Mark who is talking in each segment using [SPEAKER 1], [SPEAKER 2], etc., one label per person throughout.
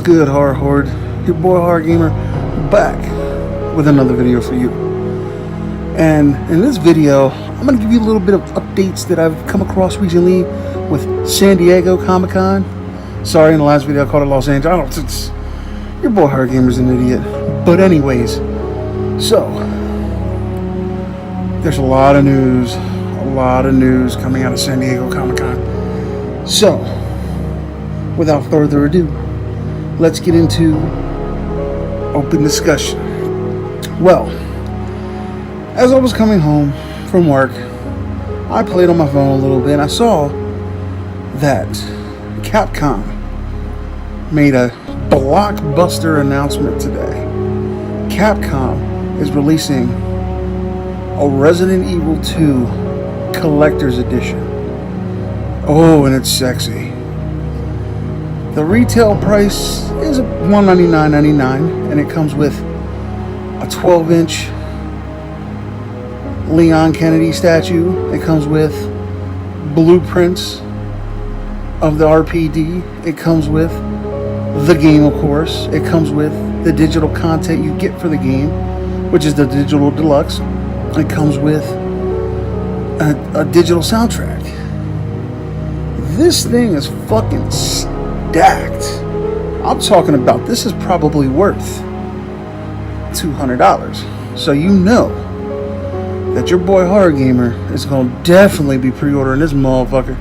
[SPEAKER 1] good, Horror Horde? Your boy Horror Gamer back with another video for you. And in this video, I'm going to give you a little bit of updates that I've come across recently with San Diego Comic-Con. Sorry, in the last video I called it Los Angeles. Your boy Horror Gamer's an idiot. But anyways, so there's a lot of news coming out of San Diego Comic-Con. So, without further ado, let's get into open discussion. Well, as I was coming home from work, I played on my phone a little bit and I saw that Capcom made a blockbuster announcement today. Capcom is releasing a Resident Evil 2 Collector's Edition. Oh, and it's sexy. The retail price is $199.99, and it comes with a 12-inch Leon Kennedy statue. It comes with blueprints of the RPD. It comes with the game, of course. It comes with the digital content you get for the game, which is the digital deluxe. It comes with a digital soundtrack. This thing is fucking stacked. I'm talking about this is probably worth $200. So you know that your boy Horror Gamer is going to definitely be pre-ordering this motherfucker.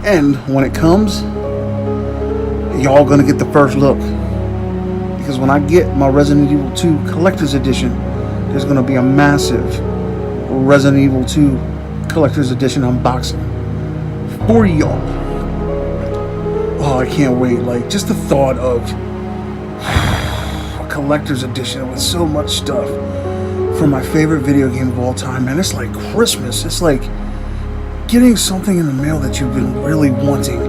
[SPEAKER 1] And when it comes, y'all going to get the first look. Because when I get my Resident Evil 2 Collector's Edition, there's going to be a massive Resident Evil 2 Collector's Edition unboxing for y'all. Oh, I can't wait. Like, just the thought of a collector's edition with so much stuff from my favorite video game of all time, man. It's like Christmas. It's like getting something in the mail that you've been really wanting,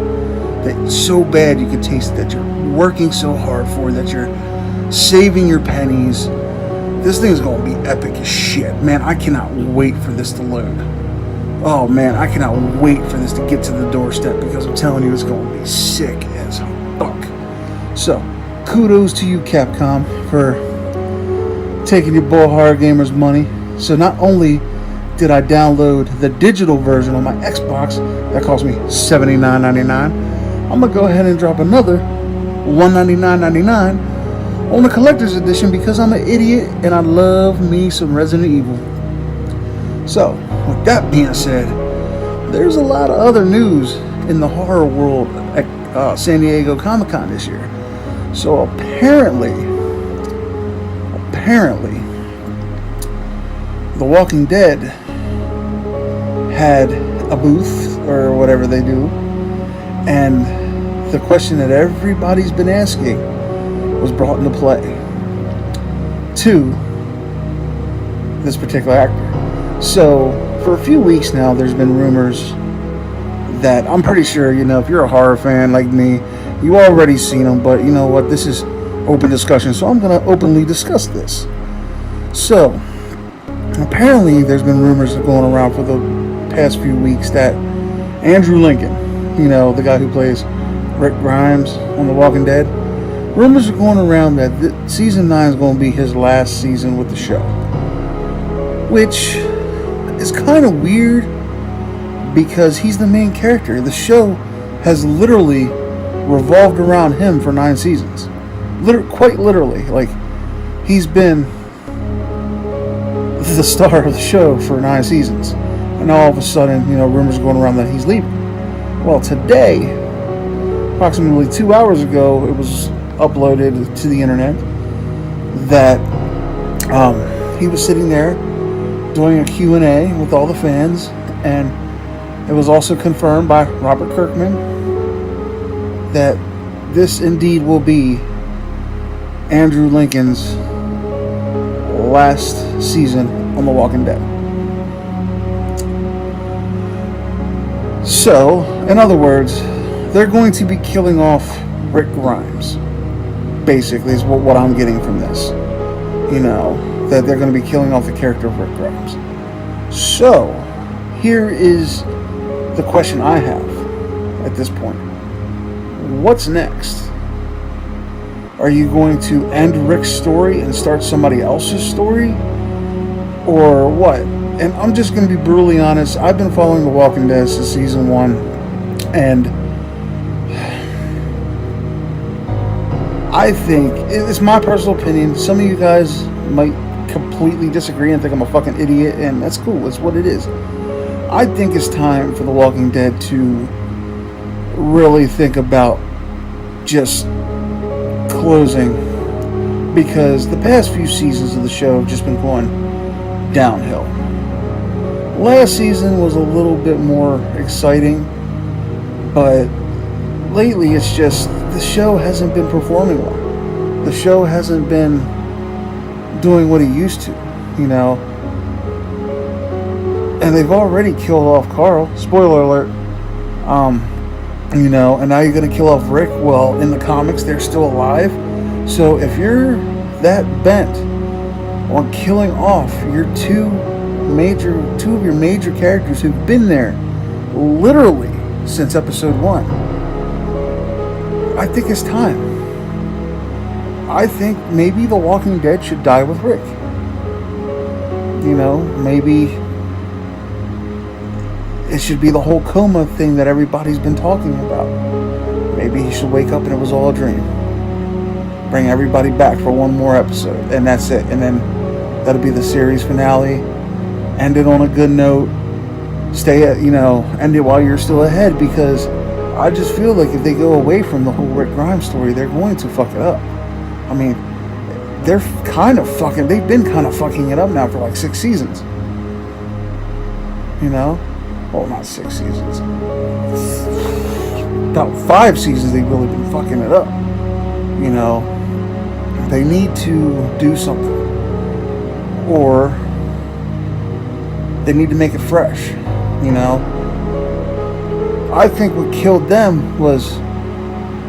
[SPEAKER 1] that so bad you can taste it, that you're working so hard for, that you're saving your pennies. This thing is going to be epic as shit. Man, I cannot wait for this to load. Oh man, I cannot wait for this to get to the doorstep, because I'm telling you, it's going to be sick as fuck. So, kudos to you, Capcom, for taking your boy Horror Gamer's money. So not only did I download the digital version on my Xbox, that cost me $79.99, I'm going to go ahead and drop another $199.99 on the collector's edition, because I'm an idiot and I love me some Resident Evil. So, with that being said, there's a lot of other news in the horror world at San Diego Comic-Con this year. So apparently, The Walking Dead had a booth, or whatever they do, and the question that everybody's been asking was brought into play to this particular actor. So, for a few weeks now, there's been rumors that, I'm pretty sure, you know, if you're a horror fan like me, you already seen them, but you know what, this is open discussion, so I'm going to openly discuss this. So, apparently there's been rumors going around for the past few weeks that Andrew Lincoln, you know, the guy who plays Rick Grimes on The Walking Dead, rumors are going around that season 9 is going to be his last season with the show. Which is kind of weird, because he's the main character. The show has literally revolved around him for 9 seasons. Quite literally. Like, he's been the star of the show for 9 seasons. And all of a sudden, you know, rumors are going around that he's leaving. Well, today, approximately 2 hours ago, it was uploaded to the internet that he was sitting there doing a Q&A with all the fans, and it was also confirmed by Robert Kirkman that this indeed will be Andrew Lincoln's last season on The Walking Dead. So, in other words, they're going to be killing off Rick Grimes, basically, is what I'm getting from this. You know, that they're going to be killing off the character of Rick Grimes. So, here is the question I have at this point. What's next? Are you going to end Rick's story and start somebody else's story? Or what? And I'm just going to be brutally honest. I've been following The Walking Dead since season 1. And I think, it's my personal opinion, some of you guys might completely disagree and think I'm a fucking idiot, and that's cool. It's what it is. I think it's time for The Walking Dead to really think about just closing, because the past few seasons of the show have just been going downhill. Last season was a little bit more exciting, but lately it's just the show hasn't been performing well. The show hasn't been doing what it used to, you know. And they've already killed off Carl. Spoiler alert. You know, and now you're going to kill off Rick. Well, in the comics, they're still alive. So if you're that bent on killing off your two of your major characters who've been there literally since episode 1, I think it's time. I think maybe The Walking Dead should die with Rick. You know, maybe it should be the whole coma thing that everybody's been talking about. Maybe he should wake up and it was all a dream. Bring everybody back for one more episode, and that's it. And then that'll be the series finale. End it on a good note. End it while you're still ahead, because I just feel like if they go away from the whole Rick Grimes story, they're going to fuck it up. I mean, they've been kind of fucking it up now for like 6 seasons. You know? Well, not 6 seasons. About 5 seasons they've really been fucking it up. You know? They need to do something. Or they need to make it fresh. You know? I think what killed them was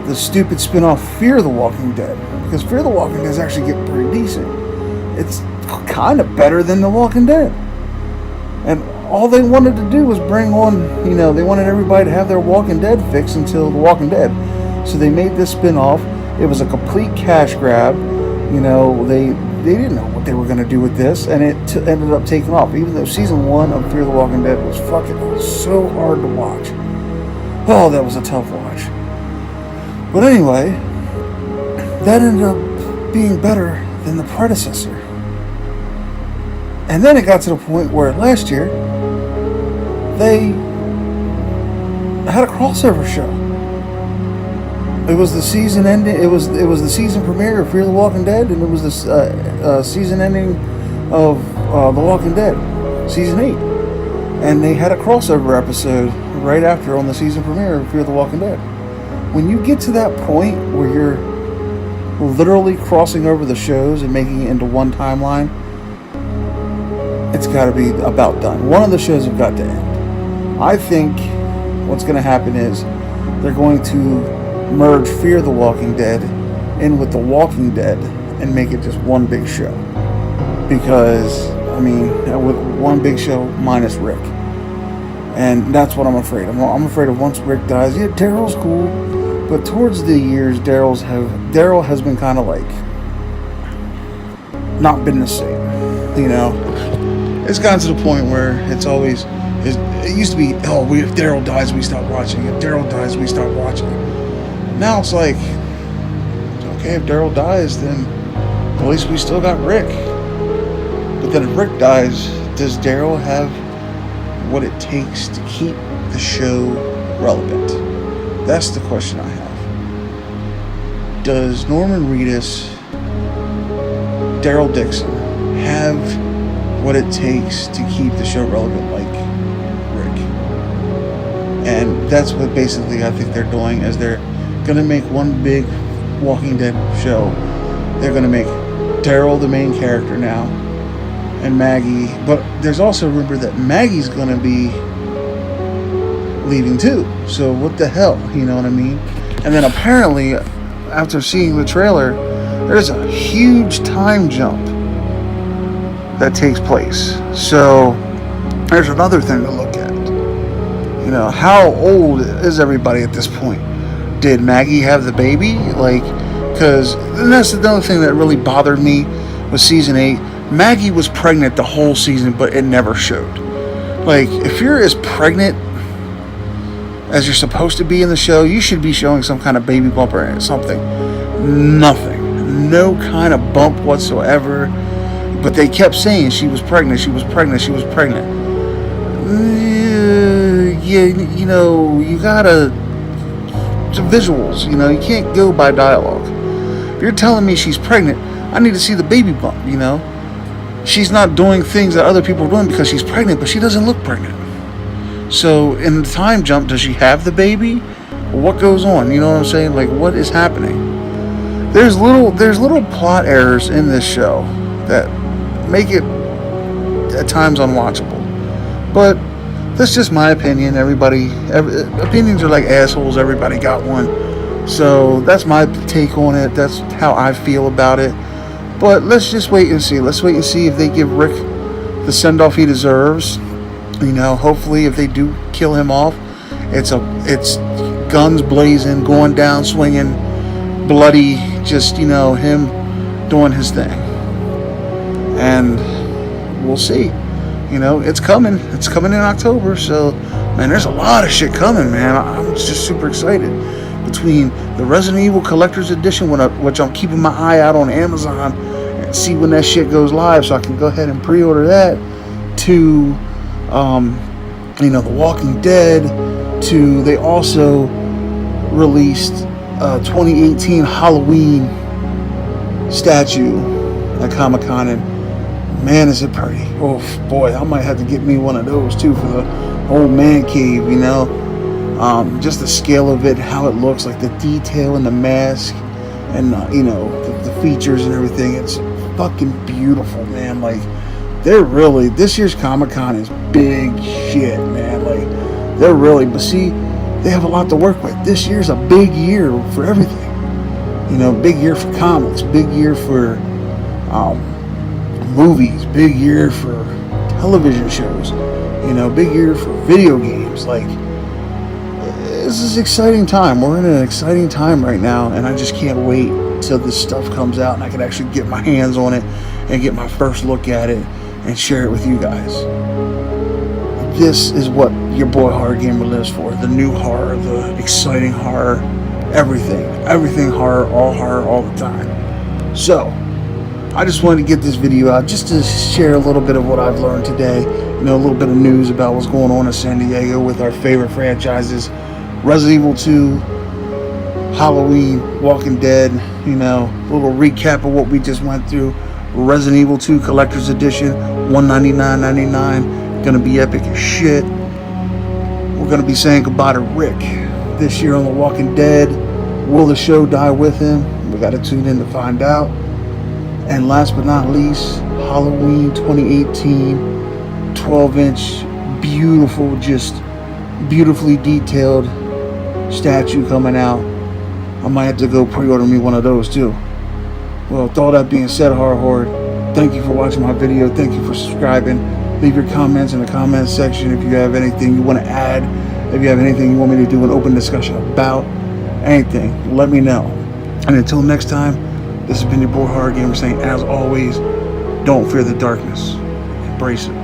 [SPEAKER 1] the stupid spin-off Fear the Walking Dead. Because Fear the Walking Dead is actually getting pretty decent. It's kind of better than The Walking Dead. And all they wanted to do was bring on, they wanted everybody to have their Walking Dead fix until The Walking Dead. So they made this spin-off. It was a complete cash grab. They didn't know what they were going to do with this, and it ended up taking off. Even though season 1 of Fear the Walking Dead was so hard to watch. Oh, that was a tough watch. But anyway, that ended up being better than the predecessor. And then it got to the point where last year they had a crossover show. It was the season ending. It was the season premiere of Fear the Walking Dead, and it was the season ending of The Walking Dead, season 8. And they had a crossover episode right after on the season premiere of Fear the Walking Dead. When you get to that point where you're literally crossing over the shows and making it into one timeline, it's got to be about done. One of the shows have got to end. I think what's going to happen is they're going to merge Fear the Walking Dead in with The Walking Dead and make it just one big show. Because, with one big show minus Rick. And that's what I'm afraid of. I'm afraid of once Rick dies. Yeah, Daryl's cool. But towards the years, Daryl has been kind of like not been the same. It's gotten to the point where it used to be, if Daryl dies, we stop watching. If Daryl dies, we stop watching. Now it's like, okay, if Daryl dies, then at least we still got Rick. But then if Rick dies, does Daryl have what it takes to keep the show relevant? That's the question I have. Does Norman Reedus, Daryl Dixon, have what it takes to keep the show relevant like Rick? And that's what basically I think they're doing, is they're going to make one big Walking Dead show. They're going to make Daryl the main character now, and Maggie. But there's also a rumor that Maggie's going to be leaving too. So what the hell, you know what I mean? And then apparently, after seeing the trailer, there's a huge time jump that takes place. So there's another thing to look at. How old is everybody at this point? Did Maggie have the baby? Because that's the other thing that really bothered me with season 8. Maggie was pregnant the whole season, but it never showed. Like, if you're as pregnant as you're supposed to be in the show, you should be showing some kind of baby bump or something. Nothing. No kind of bump whatsoever. But they kept saying she was pregnant, she was pregnant, she was pregnant. Yeah, you know, you gotta... visuals, you know, you can't go by dialogue. If you're telling me she's pregnant, I need to see the baby bump, you know. She's not doing things that other people are doing because she's pregnant, but she doesn't look pregnant. So in the time jump, does she have the baby? What goes on? You know what I'm saying? Like, what is happening? There's little plot errors in this show that make it at times unwatchable. But that's just my opinion. Opinions are like assholes. Everybody got one. So that's my take on it. That's how I feel about it. But let's just wait and see. Let's wait and see if they give Rick the send-off he deserves. You know, hopefully if they do kill him off, it's guns blazing, going down, swinging, bloody, just, you know, him doing his thing. And we'll see. You know, it's coming. It's coming in October. So, man, there's a lot of shit coming, man. I'm just super excited. Between the Resident Evil Collector's Edition, which I'm keeping my eye out on Amazon and see when that shit goes live so I can go ahead and pre-order that, to, you know, The Walking Dead, to, they also released a 2018 Halloween statue at Comic-Con, and man, is it pretty. Oh boy, I might have to get me one of those too for the old man cave, you know. Just the scale of it, how it looks, like the detail in the mask, and you know, the features and everything. It's fucking beautiful, man. Like, they're really, this year's Comic-Con is big shit, man. Like, they're really, but see, they have a lot to work with. This year's a big year for everything. You know, big year for comics, big year for movies, big year for television shows, you know, big year for video games. Like, this is an exciting time. We're in an exciting time right now, and I just can't wait till this stuff comes out and I can actually get my hands on it and get my first look at it and share it with you guys. This is what your boy Horror Gamer lives for. The new horror, the exciting horror, everything horror all the time. So I just wanted to get this video out just to share a little bit of what I've learned today. You know, a little bit of news about what's going on in San Diego with our favorite franchises. Resident Evil 2, Halloween, Walking Dead, you know, a little recap of what we just went through. Resident Evil 2 Collector's Edition, $199.99, gonna be epic as shit. We're gonna be saying goodbye to Rick this year on The Walking Dead. Will the show die with him? We gotta tune in to find out. And last but not least, Halloween 2018, 12-inch, beautiful, just beautifully detailed statue coming out. I might have to go pre-order me one of those too. Well, with all that being said, Horror Horde, thank you for watching my video. Thank you for subscribing. Leave your comments in the comments section if you have anything you want to add. If you have anything you want me to do an open discussion about, anything, let me know. And until next time, this has been your boy Horror Gamer saying, as always, don't fear the darkness. Embrace it.